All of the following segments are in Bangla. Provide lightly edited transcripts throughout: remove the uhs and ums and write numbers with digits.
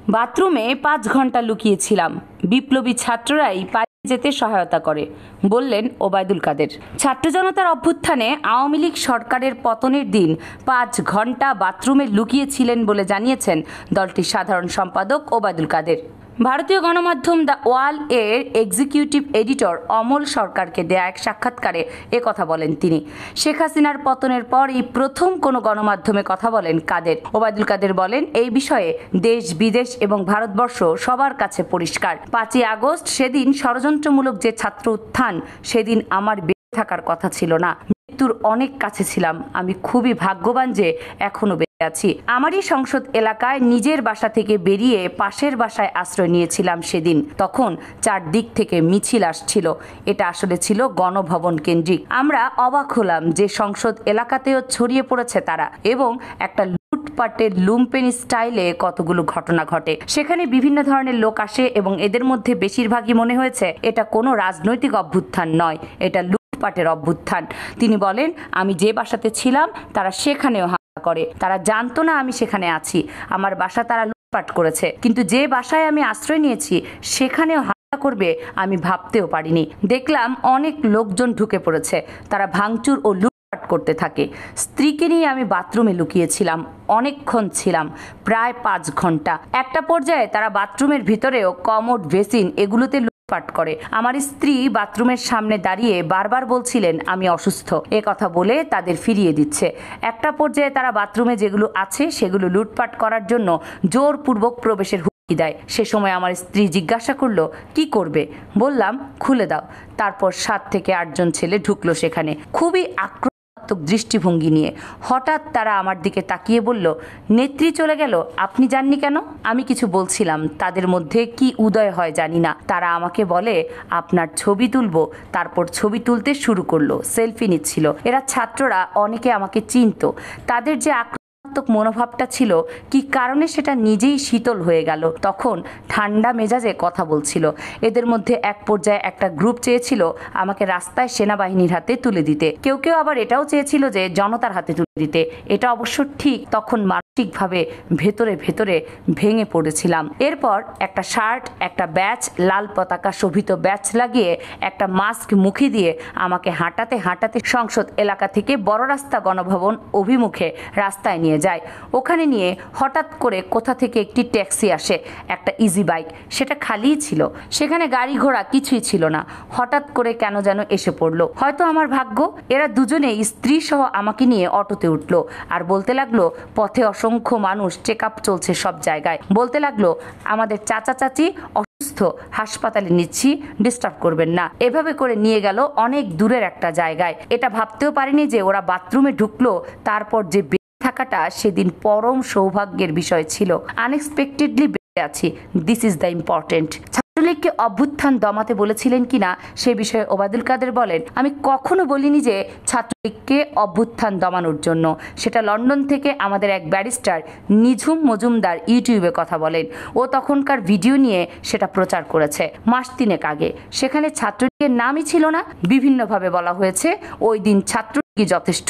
বাথরুমে 5 ঘন্টা লুকিয়েছিলাম, বিপ্লবী ছাত্ররাই পালিয়ে যেতে সহায়তা করে, বললেন ওবায়দুল কাদের। ছাত্র জনতার অভ্যুত্থানে আওয়ামী লীগ সরকারের পতনের দিন 5 ঘন্টা বাথরুমে লুকিয়েছিলেন বলে জানিয়েছেন দলটির সাধারণ সম্পাদক ওবায়দুল কাদের। ভারতীয় গণমাধ্যম দ্য ওয়াল এর এক্সিকিউটিভ এডিটর অমল সরকারকে দেয়া এক সাক্ষাৎকারে কথা বলেন তিনি। শেখ হাসিনার পতনের পর এই প্রথম কোনো গণমাধ্যমে কথা বলেন কাদের। ওবায়দুল কাদের বলেন, এই বিষয়ে দেশ বিদেশ এবং ভারতবর্ষ সবার কাছে পরিষ্কার। 5ই আগস্ট সেদিন ষড়যন্ত্রমূলক যে ছাত্র উত্থান, সেদিন আমার বেঁচে থাকার কথা ছিল না, মৃত্যুর অনেক কাছে ছিলাম। আমি খুবই ভাগ্যবান যে এখনো বেঁচে আছি। আমারই সংসদ এলাকায় নিজের বাসা থেকে বেরিয়ে পাশের বাসায় আশ্রয় নিয়েছিলাম সেদিন। তখন চারদিক থেকে মিছিল আসছিল। এটা আসলে ছিল গণভবন কেন্দ্রিক। আমরা অবাক হলাম যে সংসদ এলাকাতেও ছড়িয়ে পড়েছে তারা, এবং একটা লুটপাটের লুম্পেন স্টাইলে কতগুলো ঘটনা ঘটে। সেখানে বিভিন্ন ধরনের লোক আসে এবং এদের মধ্যে বেশিরভাগই মনে হয়েছে এটা কোনো রাজনৈতিক অভ্যুত্থান নয়, এটা লুটপাটের অভ্যুত্থান। তিনি বলেন, আমি যে বাসাতে ছিলাম তারা সেখানেও হামলা করে। তারা জানতো না আমি সেখানে আছি। আমার বাসা তারা লুটপাট করেছে, কিন্তু যে বাসায় আমি আশ্রয় নিয়েছি সেখানেও হামলা করবে আমি ভাবতেও পারিনি। দেখলাম অনেক লোকজন ঢুকে পড়েছে, তারা ভাঙচুর ও লুটপাট করতে থাকে। স্ত্রীকে নিয়ে আমি বাথরুমে লুকিয়েছিলাম, অনেকক্ষণ ছিলাম, প্রায় 5 ঘন্টা। একটা পর্যায়ে তারা বাথরুমের ভিতরেও কমোড, বেসিন এগুলোতে লুটপাট করে। আমার স্ত্রী বাথরুমের সামনে দাঁড়িয়ে বারবার বলছিলেন আমি অসুস্থ, কথা বলে তাদের ফিরিয়ে দিচ্ছে। একটা পর্যায়ে তারা বাথরুমে যেগুলো আছে সেগুলো লুটপাট করার জন্য জোরপূর্বক প্রবেশের হুমকি দেয়। সে সময় আমার স্ত্রী জিজ্ঞাসা করলো কি করবে, বললাম খুলে দাও। তারপর 7 থেকে 8 জন ছেলে ঢুকলো সেখানে, খুবই দৃষ্টিভঙ্গি নিয়ে। হঠাৎ তারা আমার দিকে তাকিয়ে বলল, নেত্রী চলে গেল, আপনি যাননি কেন? আমি কিছু বলছিলাম, তাদের মধ্যে কি উদয় হয় জানি না। তারা আমাকে বলে আপনার ছবি তুলবো। তারপর ছবি তুলতে শুরু করলো, সেলফি নিচ্ছিল। এরা ছাত্ররা, অনেকে আমাকে চিনতো। তাদের যে মনোভাবটা ছিল, কি কারণে সেটা নিজেই শীতল হয়ে গেল। তখন ঠান্ডা মেজাজে কথা বলছিল। এদের মধ্যে এক পর্যায়ে একটা গ্রুপ চেয়েছিল আমাকে রাস্তায় সেনাবাহিনীর হাতে তুলে দিতে। কেউ কেউ আবার এটাও চেয়েছিল যে জনতার হাতে তুলে দিতে। এটা অবশ্য ঠিক। তখন মানসিকভাবে ভেতরে ভেতরে ভেঙে পড়েছিলাম। এরপর একটা শার্ট, একটা ব্যাচ, লাল পতাকা শোভিত ব্যাচ লাগিয়ে একটা মাস্ক মুখে দিয়ে আমাকে হাঁটাতে হাঁটাতে সংসদ এলাকা থেকে বড় রাস্তা গণভবন অভিমুখে রাস্তায় নিয়ে যায়। ওখানে নিয়ে হঠাৎ করে কোথা থেকে একটি ট্যাক্সি আসে, একটা ইজি বাইক, সেটা খালিই ছিল। সেখানে গাড়ি ঘোড়া কিছুই ছিল না। হঠাৎ করে কেন যেন এসে পড়লো, হয়তো আমার ভাগ্য। এরা দুজনে স্ত্রী সহ আমাকে নিয়ে অটোতে উঠলো আর বলতে লাগলো পথে অসংখ্য মানুষ, চেক আপ চলছে সব জায়গায়। বলতে লাগলো আমাদের চাচা চাচি অসুস্থ, হাসপাতালে নিচ্ছি, ডিস্টার্ব করবেন না। এভাবে করে নিয়ে গেল অনেক দূরের একটা জায়গায়। এটা ভাবতেও পারিনি যে ওরা বাথরুমে ঢুকলো, তারপর যে থাকাটা সেদিন পরম সৌভাগ্যের বিষয় ছিল। আনএক্সপেক্টেডলি বেঁচে আছি, দিস ইজ দ্য ইম্পর্টেন্ট। ছাত্রলীগকে অভ্যুত্থান দমাতে বলেছিলেন কিনা সে বিষয়ে ওবায়দুল কাদের বলেন, আমি কখনো বলিনি যে ছাত্রলীগকে অভ্যুত্থান দমানোর জন্য। সেটা লন্ডন থেকে আমাদের এক ব্যারিস্টার নিঝুম মজুমদার ইউটিউবে কথা বলেন। ও তখনকার ভিডিও নিয়ে সেটা প্রচার করেছে মাস 3 আগে। সেখানে ছাত্রলীগের নামই ছিল না, বিভিন্নভাবে বলা হয়েছে ওই দিন ছাত্র কি যথেষ্ট।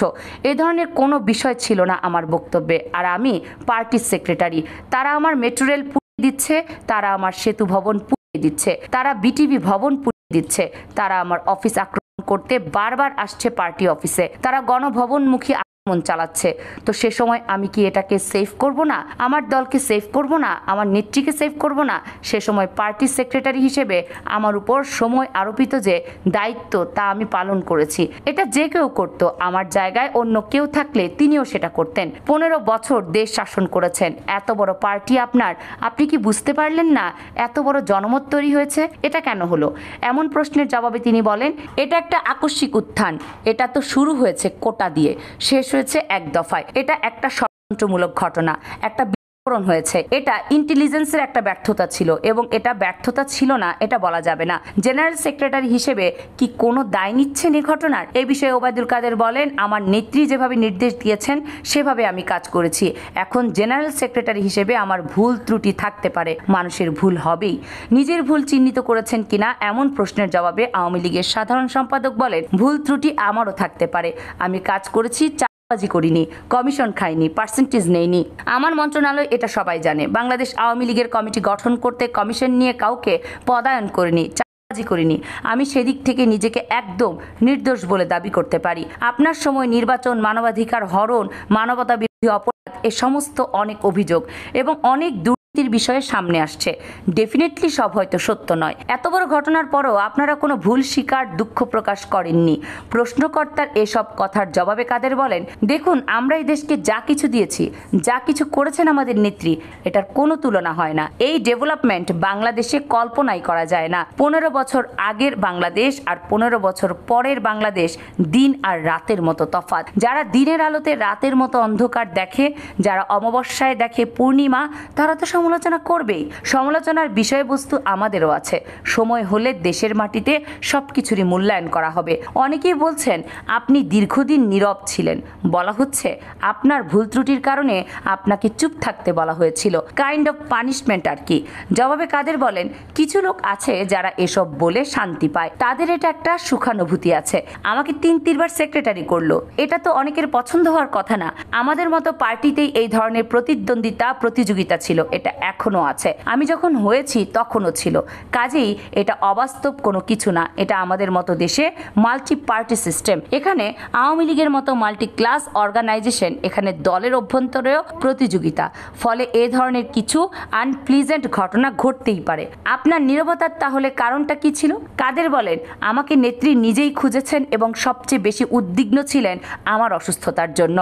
এ ধরনের কোনো বিষয় ছিল না আমার বক্তব্যে। আর আমি পার্টির সেক্রেটারি। তারা আমার মেট্রো রেল পুড়িয়ে দিচ্ছে, তারা আমার সেতু ভবন পুড়িয়ে দিচ্ছে, তারা বিটিভি ভবন পুড়িয়ে দিচ্ছে, তারা আমার অফিস আক্রমণ করতে বারবার আসছে পার্টি অফিসে, তারা গণভবনমুখী আক্রমণ চালাচ্ছে। তো সে সময় আমি কি এটাকে সেভ করব না? আমার দলকে সেভ করব না? আমার নেত্রীকে সেভ করব না? সে সময় পার্টির সেক্রেটারি হিসেবে আমার উপর সময় আরোপিত যে দায়িত্ব, তা আমি পালন করেছি। এটা যে কেউ করতো। আমার জায়গায় অন্য কেউ থাকলে তিনিও সেটা করতেন। 15 বছর দেশ শাসন করেছেন। এত বড় পার্টি আপনার, আপনি কি বুঝতে পারলেন না এত বড় জনমত তৈরি হয়েছে? এটা কেন হলো? এমন প্রশ্নের জবাবে তিনি বলেন, এটা একটা আকস্মিক উত্থান। এটা তো শুরু হয়েছে কোটা দিয়ে, শেষ হয়েছে এক দফায়। এটা একটা ষড়যন্ত্রমূলক ঘটনা, একটা বিস্ফোরণ হয়েছে। এটা ইন্টেলিজেন্সের একটা ব্যর্থতা ছিল, এবং এটা ব্যর্থতা ছিল না এটা বলা যাবে না। জেনারেল সেক্রেটারি হিসেবে কি কোনো দায় নিচ্ছেন এই ঘটনার? এই বিষয়ে ওবায়দুল কাদের বলেন, আমার নেত্রী যেভাবে নির্দেশ দিয়েছেন সেভাবে আমি কাজ করেছি। এখন জেনারেল সেক্রেটারি হিসেবে আমার ভুল ত্রুটি থাকতে পারে, মানুষের ভুল হবেই। নিজের ভুল চিহ্নিত করেছেন কিনা এমন প্রশ্নের জবাবে আওয়ামী লীগের সাধারণ সম্পাদক বলেন, ভুল ত্রুটি আমারও থাকতে পারে। আমি কাজ করেছি বাজি করিনি, কমিশন খাইনি, পার্সেন্টেজ নেইনি। আমার মন্ত্রণালয় এটা সবাই জানে। বাংলাদেশ আওয়ামী লীগের কমিটি গঠন করতে কমিশন নিয়ে কাউকে পদায়ন করিনি, চাঁদাবাজি করিনি। আমি সেদিক থেকে নিজেকে একদম নির্দোষ বলে দাবি করতে পারি। আপনার সময় নির্বাচন, মানবাধিকার হরণ, মানবতা বিরোধী অপরাধ, এ সমস্ত অনেক অভিযোগ এবং অনেক দুর্নীতির বিষয়ে সামনে আসছে। ডেফিনেটলি সব হয়তো সত্য নয়। এত বড় ঘটনার পরও আপনারা কোনো ভুল স্বীকার, দুঃখ প্রকাশ করেননি। প্রশ্নকর্তার এসব কথার জবাবে কাদের বলেন, দেখুন, আমরা এই দেশকে যা কিছু দিয়েছি, যা কিছু করেছেন আমাদের নেত্রী, এটার কোনো তুলনা হয় না। এই ডেভেলপমেন্ট বাংলাদেশে কল্পনাই করা যায় না। 15 বছর আগের বাংলাদেশ আর 15 বছর পরের বাংলাদেশ দিন আর রাতের মতো তফাৎ। যারা দিনের আলোতে রাতের মতো অন্ধকার দেখে, যারা অমাবস্যায় দেখে পূর্ণিমা, তারা তো সমালোচনা করবেই। সমালোচনার বিষয়বস্তু আমাদেরও আছে। সময় হলে দেশের মাটিতে সবকিছুরই মূল্যায়ন করা হবে। অনেকেই বলছেন আপনি দীর্ঘদিন নীরব ছিলেন। বলা হচ্ছে আপনার ভুল ত্রুটির কারণে আপনাকে চুপ থাকতে বলা হয়েছিল, কাইন্ড অফ পানিশমেন্ট আর কি। জবাবে কাদের বলেন, কিছু লোক আছে যারা এসব বলে শান্তি পায়, তাদের এটা একটা সুখানুভূতি আছে। আমাকে 3 বার সেক্রেটারি করলো, এটা তো অনেকের পছন্দ হওয়ার কথা না। আমাদের মতো পার্টিতেই এই ধরনের প্রতিদ্বন্দ্বিতা, প্রতিযোগিতা ছিল, এটা এখনো আছে। আমি যখন হয়েছি তখনও ছিল। কাজেই এটা অবাস্তব কোনো কিছু না। এটা আমাদের মতো দেশে মাল্টি পার্টি সিস্টেম। এখানে আওয়ামী লীগের মতো মাল্টি ক্লাস অর্গানাইজেশন, এখানে দলের অভ্যন্তরেও প্রতিযোগিতা। ফলে এ ধরনের কিছু আনপ্লিজেন্ট ঘটনা ঘটতেই পারে। আপনার নীরবতার তাহলে কারণটা কি ছিল? কাদের বলেন, আমাকে নেত্রী নিজেই খুঁজেছেন এবং সবচেয়ে বেশি উদ্বিগ্ন ছিলেন আমার অসুস্থতার জন্য।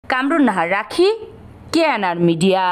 কামরুন নাহার, রাখি, কেএনআর মিডিয়া।